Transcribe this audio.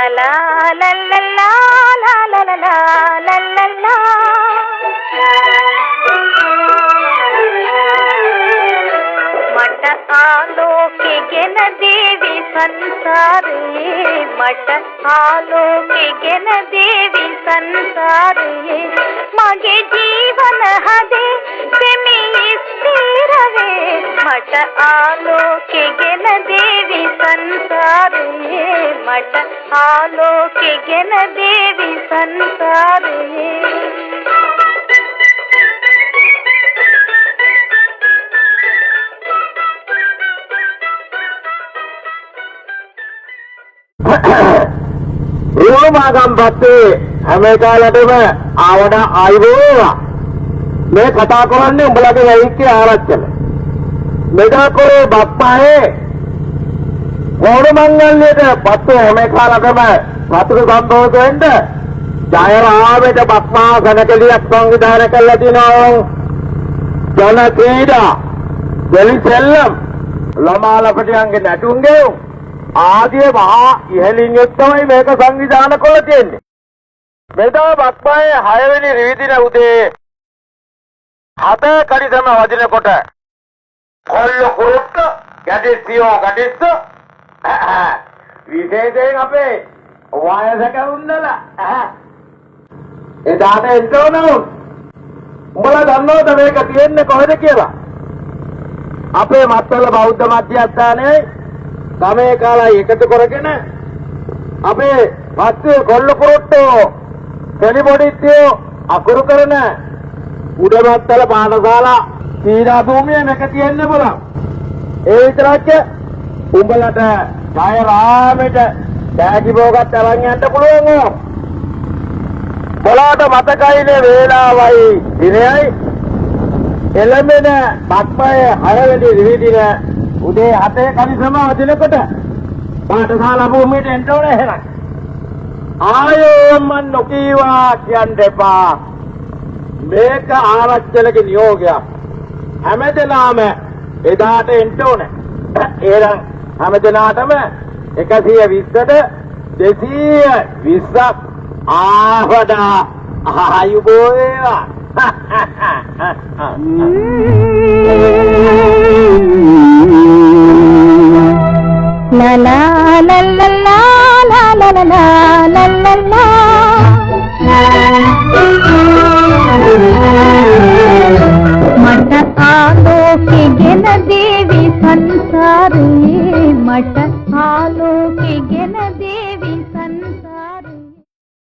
la la la la la la la la la la la. मट आलोके ගෙන देवी संसारे मट आलोके ගෙන देवी संसारे मगे जीवन हदे सेमी स्थिर वे मट आलोके ගෙන देवी संसारे मट आलोके ගෙන देवी संसारे रूमागम भत्ते हमें कालटම ආවඩ ආයුබෝවා මේ කතා කරන්නේ උඹලගේ වෛද්‍ය ආරච්චල මෙදාකෝ බප්පායේ ඕන මංගල්‍යයට පත්තු හැම කාලකම වතුරු සම්භෝධ වෙන්න ජයරාමයට බප්පා ගණකලියක් සංවිධානය කළා දිනවා ජන ක්‍රීඩා දෙලිසෙල්ලම් ළමාලපටියන්ගේ නැටුම්ගේ ආදී මහා ඉහළින් යුක්තමයි මේක සංවිධානය කළ තියෙන්නේ. මෙදා බක්පායේ 6 වෙනි රිවිදින උදේ 7 කඩිසම වදිනකොට කොල්ල කුරුට්ට ගැටිසියෝ ගැටිස්ස විශේෂයෙන් අපේ වයසක උන්නලා එදාට එන්ටෝනෝ උඹලා දන්නවද මේක තියෙන්නේ කොහෙද කියලා? අපේ මත්තල බෞද්ධ මධ්‍යස්ථානයේ ගමේ කාලා එකතු කරගෙන අපේ පස්සේ කොල්ල කුරුට්ටෝ දෙලිබොඩිත්‍යෝ අකුරු කරන උඩමත්තල පාඨශාලා සීනා භූමියේ මේක තියෙන්න බලන්න. ඒ විතරක් උඹලට ජයරාමයට ඩෑගි බෝගත් අරන් යන්න පුළුවන් ඕ. බලාට මතකයිනේ වේලාවයි දිනයයි එළඹෙන බක්මයේ 6 වෙනි රිවිදින උදේ 7 කලිසම වදිනකොට පාඨශාලා භූමියට එන්න ඕනේ එහෙනම්. ආයෝ මන් නොකීවා කියන්න එපා. මේක ආරච්චලගේ නියෝගයක්. හැමදෙනාම එදාට එන්න ඕනේ. එහෙනම් හැමදෙනාටම 120ට 220ක් ආවඩා ආයුබෝවා. La la la la la la la la la la la la. मट आलोके ගෙන देवी संसारे मट आलोके